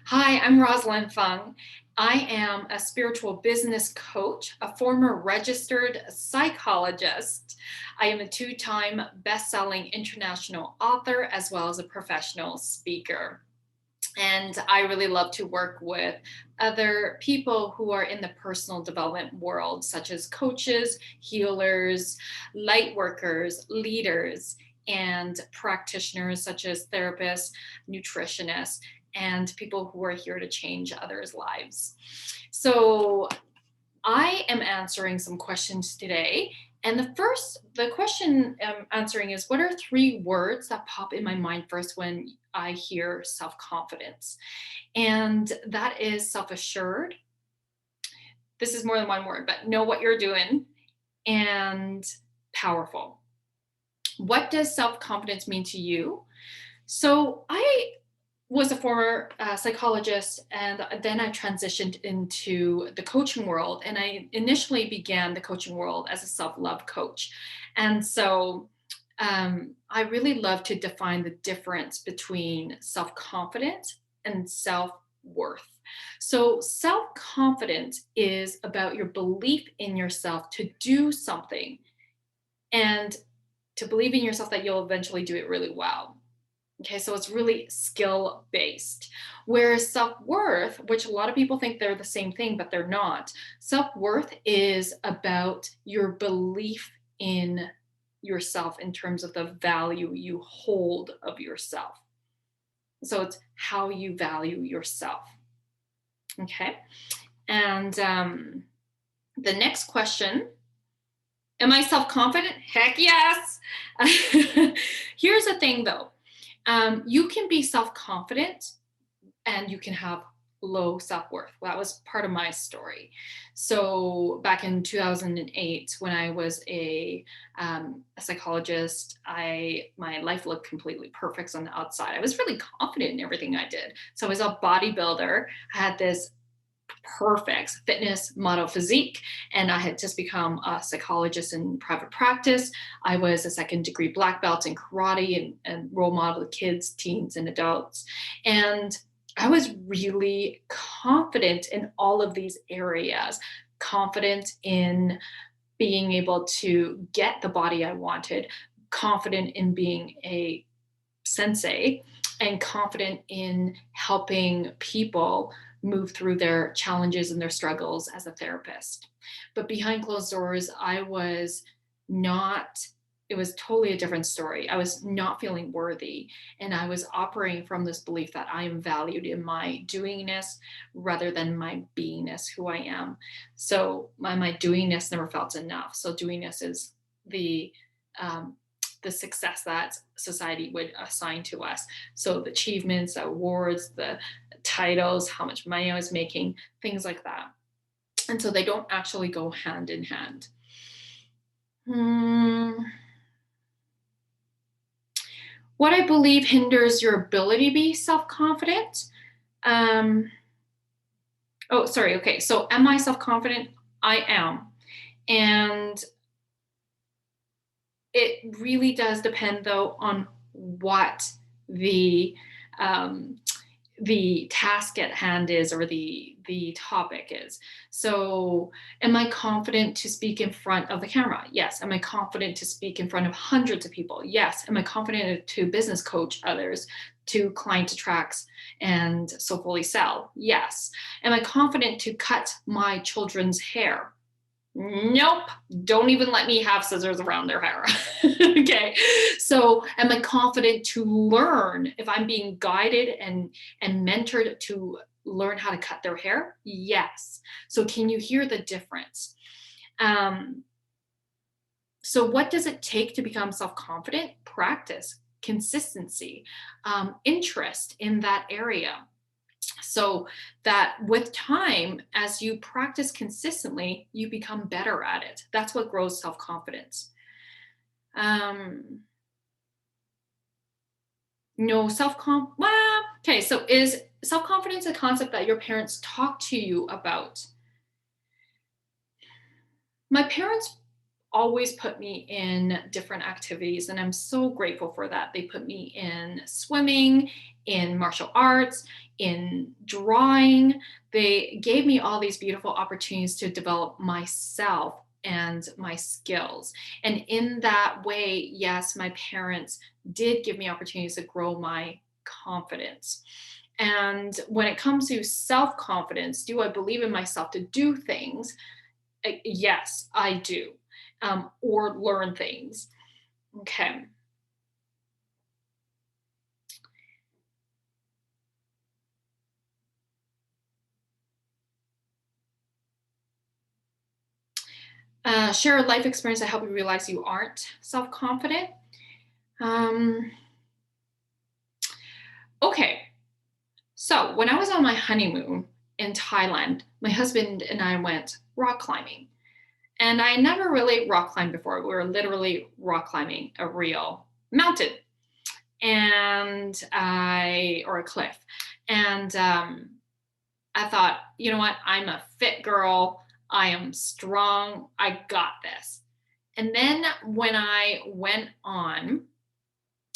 Hi, I'm Rosalyn Fung. I am a spiritual business coach, a former registered psychologist. I am a two-time best-selling international author, as well as a professional speaker. And I really love to work with other people who are in the personal development world, such as coaches, healers, light workers, leaders, and practitioners such as therapists, nutritionists, and people who are here to change others' lives. So I am answering some questions today. And the question I'm answering is, what are three words that pop in my mind first when I hear self-confidence? And that is self-assured. This is more than one word, but know what you're doing, and powerful. What does self-confidence mean to you? So I was a former psychologist, and then I transitioned into the coaching world. And I initially began the coaching world as a self-love coach. And so I really love to define the difference between self-confidence and self-worth. So self-confidence is about your belief in yourself to do something, and to believe in yourself that you'll eventually do it really well. Okay, so it's really skill based. Whereas self worth, which a lot of people think they're the same thing, but they're not, self worth is about your belief in yourself in terms of the value you hold of yourself. So it's how you value yourself. Okay, and the next question, am I self confident? Heck yes. Here's the thing though. You can be self-confident and you can have low self-worth. Well, that was part of my story. So back in 2008, when I was a psychologist, my life looked completely perfect on the outside. I was really confident in everything I did. So I was a bodybuilder. I had this perfect fitness model physique, and I had just become a psychologist in private practice. I was a second degree black belt in karate, and role model to kids, teens, and adults. And I was really confident in all of these areas, confident in being able to get the body I wanted, confident in being a sensei, and confident in helping people move through their challenges and their struggles as a therapist. But behind closed doors, I was not, it was totally a different story. I was not feeling worthy. And I was operating from this belief that I am valued in my doingness rather than my beingness, who I am. So my doingness never felt enough. So doingness is um, the success that society would assign to us. So the achievements, the awards, the titles, how much money I was making, things like that. And so they don't actually go hand in hand. What I believe hinders your ability to be self-confident. Oh, sorry. Okay. So am I self-confident? I am. And it really does depend, though, on what the um, the task at hand is, or the topic is. So am I confident to speak in front of the camera? Yes. Am I confident to speak in front of hundreds of people? Yes. Am I confident to business coach others, to client attracts, and so fully sell? Yes. Am I confident to cut my children's hair? Nope. Don't even let me have scissors around their hair. Okay. So am I confident to learn if I'm being guided and mentored to learn how to cut their hair? Yes. So can you hear the difference? Um, so what does it take to become self-confident? Practice, consistency, interest in that area. So that with time, as you practice consistently, you become better at it. That's what grows self-confidence. No self-conf, well, okay, so is self-confidence a concept that your parents talk to you about? My parents always put me in different activities, and I'm so grateful for that. They put me in swimming, in martial arts, in drawing. They gave me all these beautiful opportunities to develop myself and my skills. And in that way, yes, my parents did give me opportunities to grow my confidence. And when it comes to self confidence, do I believe in myself to do things? Yes, I do. Or learn things. Okay. Share a life experience that helped you realize you aren't self confident. Um, okay. So, when I was on my honeymoon in Thailand, my husband and I went rock climbing. And I never really rock climbed before. We were literally rock climbing a real mountain or a cliff. And I thought, you know what? I'm a fit girl. I am strong. I got this. And then when I went on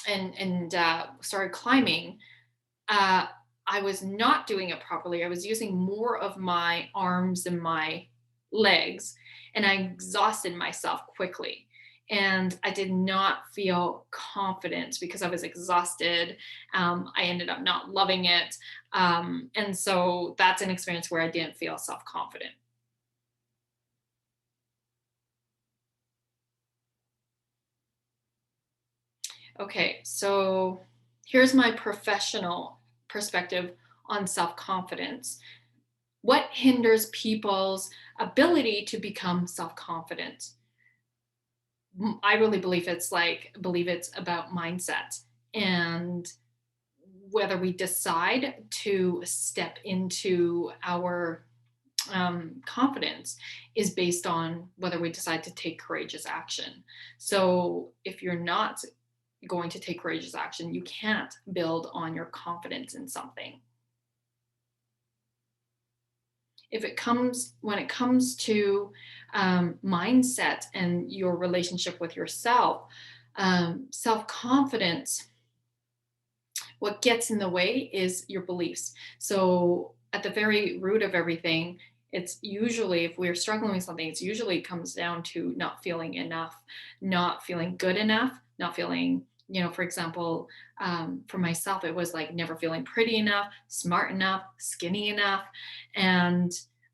and started climbing, uh, I was not doing it properly. I was using more of my arms and my legs, and I exhausted myself quickly. And I did not feel confident because I was exhausted. I ended up not loving it. And so that's an experience where I didn't feel self confident. Okay, so here's my professional perspective on self confidence. What hinders people's ability to become self confident? I really believe it's about mindset and whether we decide to step into our confidence is based on whether we decide to take courageous action. So if you're not going to take courageous action, you can't build on your confidence in something. When it comes to mindset and your relationship with yourself, self-confidence, what gets in the way is your beliefs. So at the very root of everything, it's usually, if we're struggling with something, it's usually comes down to not feeling enough, not feeling good enough, not feeling, for example, for myself, it was like never feeling pretty enough, smart enough, skinny enough. And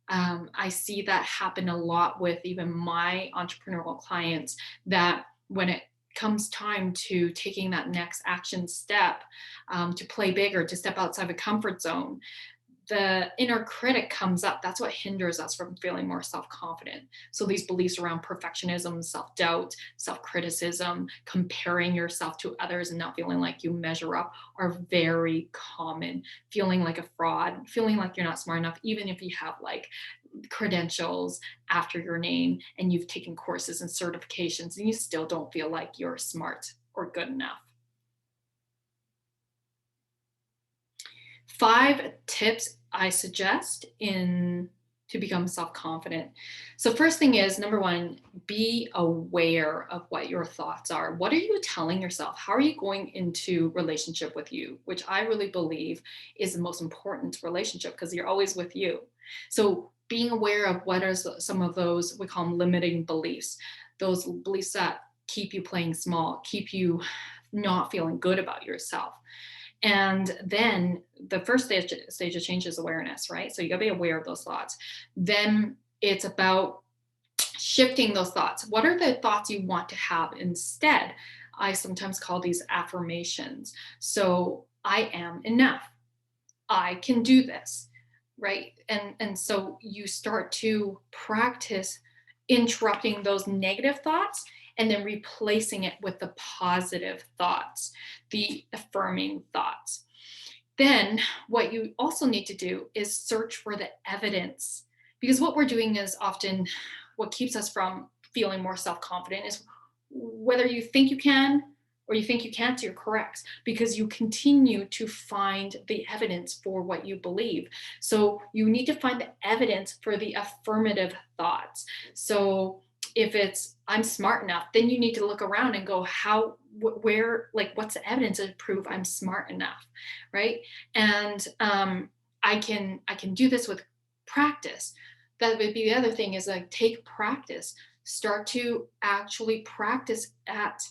I see that happen a lot with even my entrepreneurial clients, that when it comes time to taking that next action step, to play bigger, to step outside the comfort zone, the inner critic comes up. That's what hinders us from feeling more self confident. So, these beliefs around perfectionism, self doubt, self criticism, comparing yourself to others and not feeling like you measure up are very common. Feeling like a fraud, feeling like you're not smart enough, even if you have like credentials after your name and you've taken courses and certifications and you still don't feel like you're smart or good enough. 5 tips I suggest in to become self-confident. So first thing is, number 1, be aware of what your thoughts are. What are you telling yourself? How are you going into relationship with you? Which I really believe is the most important relationship because you're always with you. So being aware of what are some of those, we call them limiting beliefs, those beliefs that keep you playing small, keep you not feeling good about yourself. And then the first stage of change is awareness, right? So you got to be aware of those thoughts. Then it's about shifting those thoughts. What are the thoughts you want to have instead? I sometimes call these affirmations. So I am enough. I can do this, right? And so you start to practice interrupting those negative thoughts and then replacing it with the positive thoughts, the affirming thoughts. Then what you also need to do is search for the evidence, because what we're doing is often what keeps us from feeling more self-confident is whether you think you can or you think you can't, you're correct, because you continue to find the evidence for what you believe. So you need to find the evidence for the affirmative thoughts. So if it's I'm smart enough, then you need to look around and go, how, where, like, what's the evidence to prove I'm smart enough, right? And I can do this with practice. That would be the other thing, is like, take practice, start to actually practice at,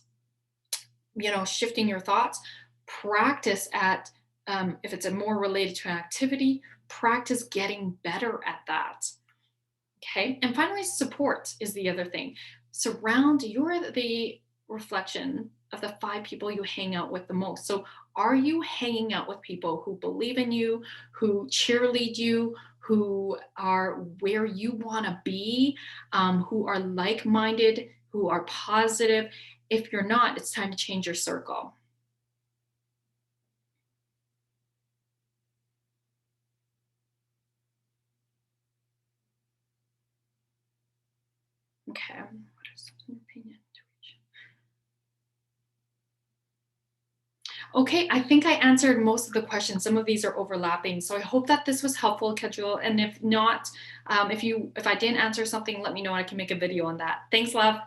shifting your thoughts, practice at, if it's a more related to an activity, practice getting better at that. Okay. And finally, support is the other thing. You're the reflection of the 5 people you hang out with the most. So are you hanging out with people who believe in you, who cheerlead you, who are where you want to be, who are like minded, who are positive? If you're not, it's time to change your circle. Okay. What is an opinion? Okay, I think I answered most of the questions. Some of these are overlapping, so I hope that this was helpful, Kajul. And if not, if I didn't answer something, let me know. I can make a video on that. Thanks, love.